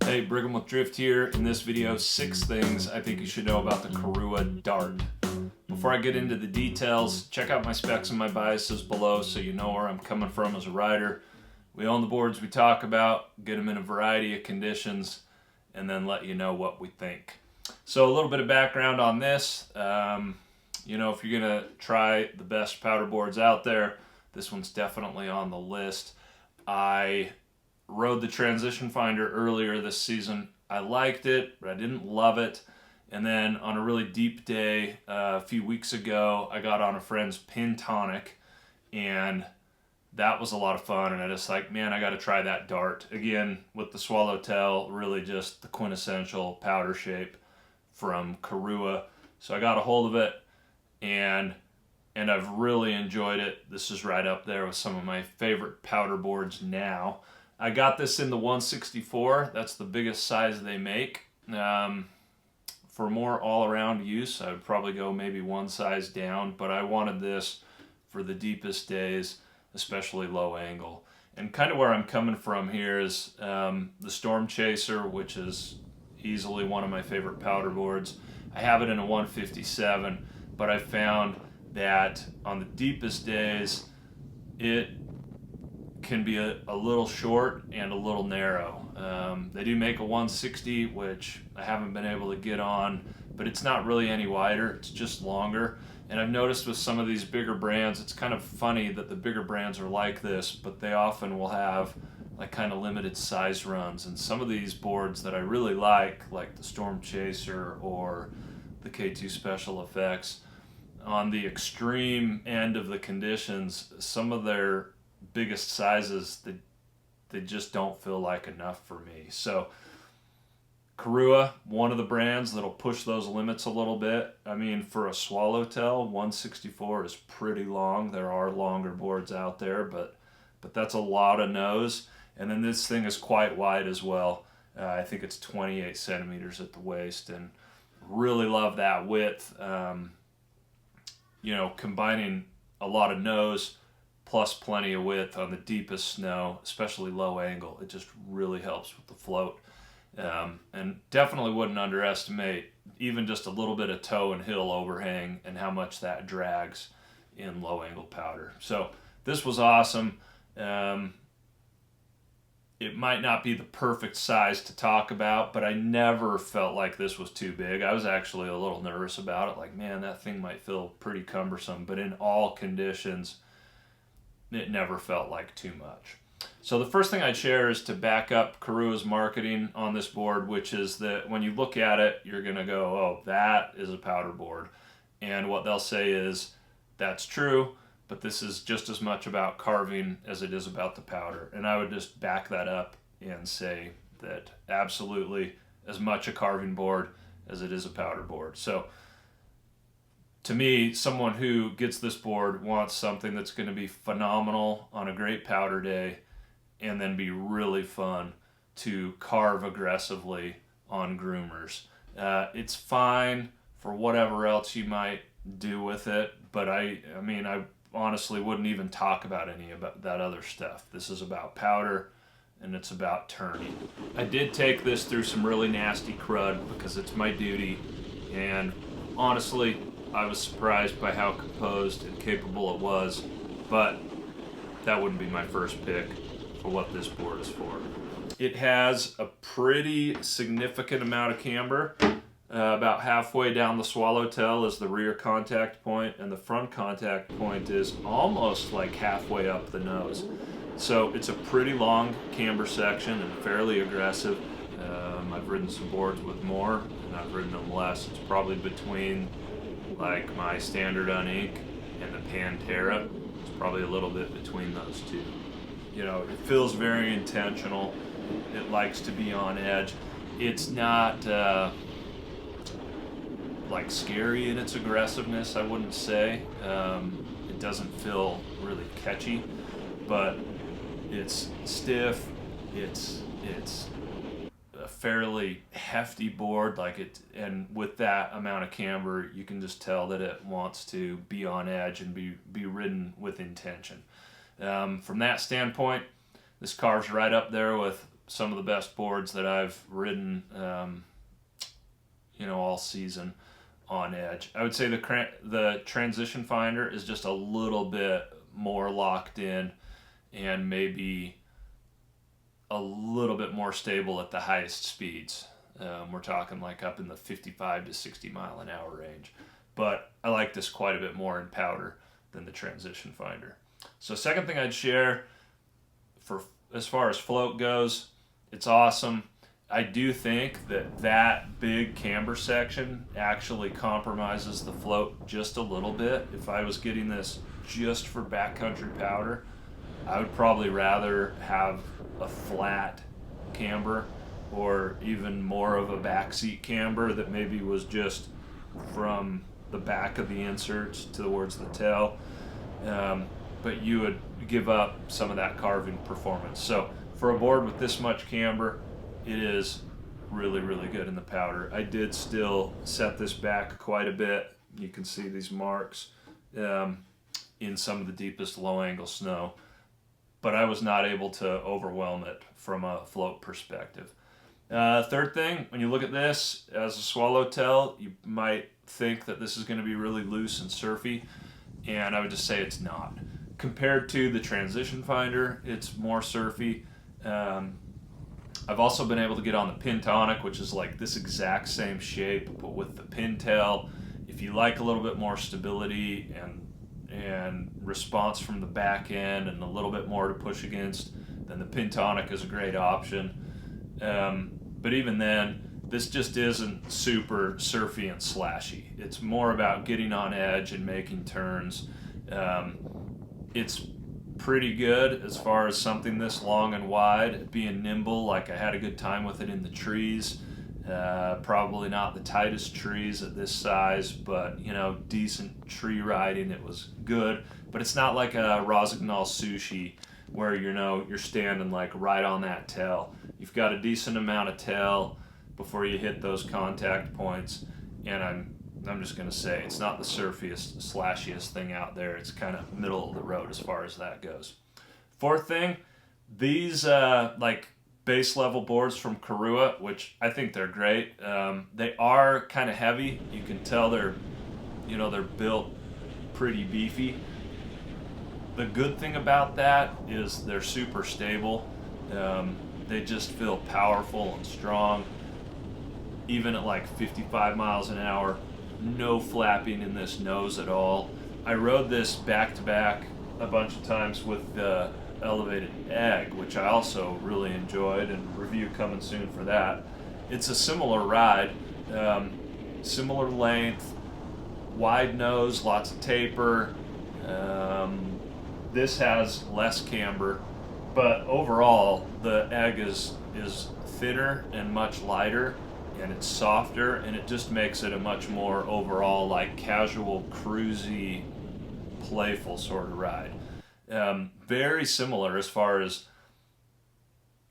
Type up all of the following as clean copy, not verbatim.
Hey, Brigham with Drift here. In this video, 6 things I think you should know about the Korua dart. Before I get into the details, check out my specs and my biases below so you know where I'm coming from as a rider. We own the boards we talk about, get them in a variety of conditions, and then let you know what we think. So a little bit of background on this. If you're going to try the best powder boards out there, this one's definitely on the list. I rode the Transition Finder earlier this season. I liked it, but I didn't love it. And then on a really deep day a few weeks ago, I got on a friend's Pin Tonic, and that was a lot of fun. And I just like, man, I got to try that dart. Again, with the Swallowtail, really just the quintessential powder shape from Korua. So I got a hold of it, and I've really enjoyed it. This is right up there with some of my favorite powder boards now. I got this in the 164. That's the biggest size they make. For more all-around use, I would probably go maybe one size down, but I wanted this for the deepest days, especially low angle. And kind of where I'm coming from here is the Storm Chaser, which is easily one of my favorite powder boards. I have it in a 157, but I found that on the deepest days, it can be a little short and a little narrow. They do make a 160, which I haven't been able to get on, but it's not really any wider, it's just longer. And I've noticed with some of these bigger brands, it's kind of funny that the bigger brands are like this, but they often will have like kind of limited size runs. And some of these boards that I really like the Storm Chaser or the K2 Special Effects, on the extreme end of the conditions, some of their biggest sizes, they just don't feel like enough for me. So Korua, one of the brands that'll push those limits a little bit. I mean, for a Swallowtail, 164 is pretty long. There are longer boards out there, but that's a lot of nose. And then this thing is quite wide as well. I think it's 28 centimeters at the waist, and really love that width. Combining a lot of nose plus plenty of width on the deepest snow, especially low angle, it just really helps with the float. And definitely wouldn't underestimate even just a little bit of toe and hill overhang and how much that drags in low angle powder. So this was awesome. It might not be the perfect size to talk about, but I never felt like this was too big. I was actually a little nervous about it, like, man, that thing might feel pretty cumbersome, but in all conditions, it never felt like too much. So the first thing I'd share is to back up Korua's marketing on this board, which is that when you look at it, you're going to go, oh, that is a powder board. And what they'll say is, that's true, but this is just as much about carving as it is about the powder. And I would just back that up and say that absolutely as much a carving board as it is a powder board. So to me, someone who gets this board wants something that's going to be phenomenal on a great powder day and then be really fun to carve aggressively on groomers. It's fine for whatever else you might do with it, but I honestly wouldn't even talk about any of that other stuff. This is about powder, and it's about turning. I did take this through some really nasty crud because it's my duty, and honestly, I was surprised by how composed and capable it was, but that wouldn't be my first pick for what this board is for. It has a pretty significant amount of camber. About halfway down the Swallowtail is the rear contact point, and the front contact point is almost like halfway up the nose. So it's a pretty long camber section and fairly aggressive. I've ridden some boards with more, and I've ridden them less. It's probably between like my standard Ink and the Pantera. It's probably a little bit between those two. It feels very intentional. It likes to be on edge. It's not like scary in its aggressiveness, I wouldn't say. It doesn't feel really catchy, but it's stiff. It's a fairly hefty board, and with that amount of camber, you can just tell that it wants to be on edge and be ridden with intention. From that standpoint, this carves right up there with some of the best boards that I've ridden, all season on edge. I would say the transition finder is just a little bit more locked in and maybe a little bit more stable at the highest speeds. We're talking like up in the 55 to 60 mile an hour range. But I like this quite a bit more in powder than the transition finder. So second thing I'd share, for as far as float goes, it's awesome. I do think that big camber section actually compromises the float just a little bit. If I was getting this just for backcountry powder, I would probably rather have a flat camber or even more of a backseat camber that maybe was just from the back of the inserts towards the tail. But you would give up some of that carving performance. So for a board with this much camber, it is really, really good in the powder. I did still set this back quite a bit. You can see these marks in some of the deepest low angle snow, but I was not able to overwhelm it from a float perspective. Third thing, when you look at this as a swallowtail, you might think that this is going to be really loose and surfy, and I would just say it's not. Compared to the transition finder, it's more surfy. I've also been able to get on the Pintonic, which is like this exact same shape, but with the pintail. If you like a little bit more stability and response from the back end and a little bit more to push against, then the Pintonic is a great option. But even then, this just isn't super surfy and slashy. It's more about getting on edge and making turns. It's pretty good as far as something this long and wide, being nimble. Like I had a good time with it in the trees. Probably not the tightest trees at this size, but decent tree riding. It was good, but it's not like a Rossignol Sushi where you're standing like right on that tail. You've got a decent amount of tail before you hit those contact points, and I'm just gonna say it's not the surfiest, slashiest thing out there. It's kind of middle of the road as far as that goes. Fourth thing, these like base level boards from Korua, which I think they're great. They are kind of heavy. You can tell they're built pretty beefy. The good thing about that is they're super stable. They just feel powerful and strong. Even at like 55 miles an hour, no flapping in this nose at all. I rode this back to back a bunch of times with the elevated egg, which I also really enjoyed, and review coming soon for that. It's a similar ride, similar length, wide nose, lots of taper. This has less camber, but overall the egg is thinner and much lighter, and it's softer, and it just makes it a much more overall like casual, cruisy, playful sort of ride. Very similar as far as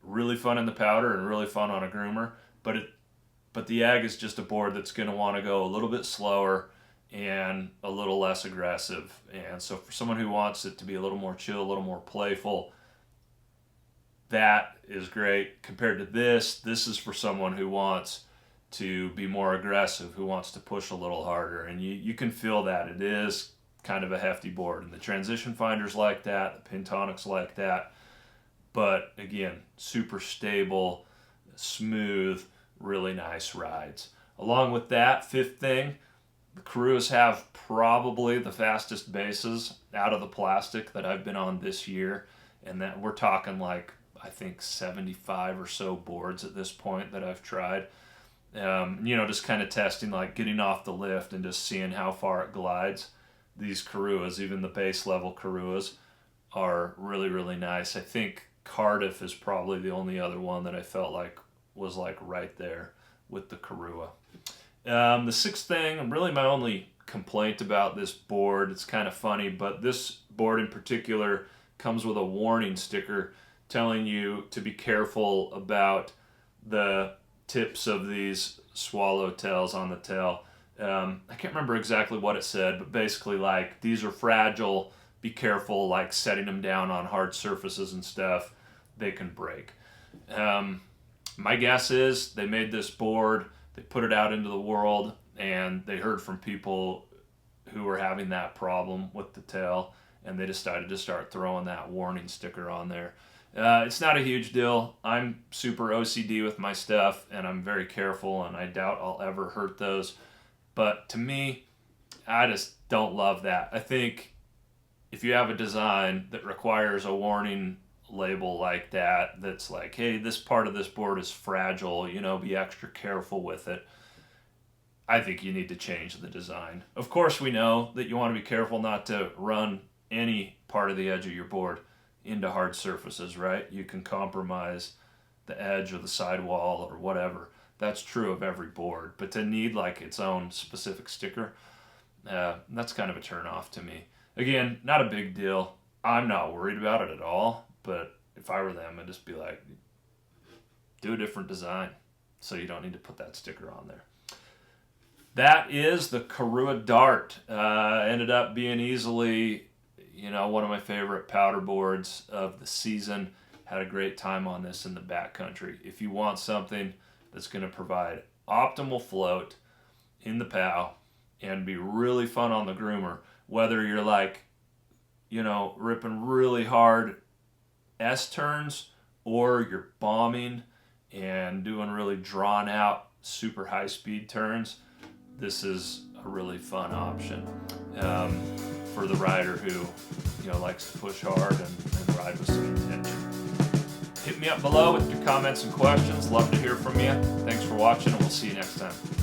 really fun in the powder and really fun on a groomer, but the egg is just a board that's going to want to go a little bit slower and a little less aggressive. And so for someone who wants it to be a little more chill, a little more playful, that is great. Compared to this is for someone who wants to be more aggressive, who wants to push a little harder, and you can feel that. It is kind of a hefty board, and the transition finder's like that, the Pintonic's like that, but again, super stable, smooth, really nice rides. Along with that, fifth thing, the Koruas have probably the fastest bases out of the plastic that I've been on this year, and that we're talking like I think 75 or so boards at this point that I've tried. Just kind of testing, like getting off the lift and just seeing how far it glides. These Koruas, even the base level Koruas, are really, really nice. I think Cardiff is probably the only other one that I felt like was like right there with the Korua. The sixth thing, and really my only complaint about this board, it's kind of funny, but this board in particular comes with a warning sticker telling you to be careful about the tips of these swallowtails on the tail. I can't remember exactly what it said, but basically like these are fragile, be careful like setting them down on hard surfaces and stuff, they can break. My guess is they made this board, they put it out into the world, and they heard from people who were having that problem with the tail, and they decided to start throwing that warning sticker on there. It's not a huge deal. I'm super OCD with my stuff, and I'm very careful, and I doubt I'll ever hurt those. But to me, I just don't love that. I think if you have a design that requires a warning label like that, that's like, hey, this part of this board is fragile, you know, be extra careful with it, I think you need to change the design. Of course, we know that you want to be careful not to run any part of the edge of your board into hard surfaces, right? You can compromise the edge or the sidewall or whatever. That's true of every board. But to need like its own specific sticker, that's kind of a turn off to me. Again, not a big deal. I'm not worried about it at all. But if I were them, I'd just be like, do a different design so you don't need to put that sticker on there. That is the Korua Dart. Ended up being easily, you know, one of my favorite powder boards of the season. Had a great time on this in the backcountry. If you want something that's going to provide optimal float in the POW and be really fun on the groomer, whether you're like, you know, ripping really hard S-turns or you're bombing and doing really drawn out super high speed turns, this is a really fun option for the rider who, you know, likes to push hard and ride with some intention. Hit me up below with your comments and questions. Love to hear from you. Thanks for watching, and we'll see you next time.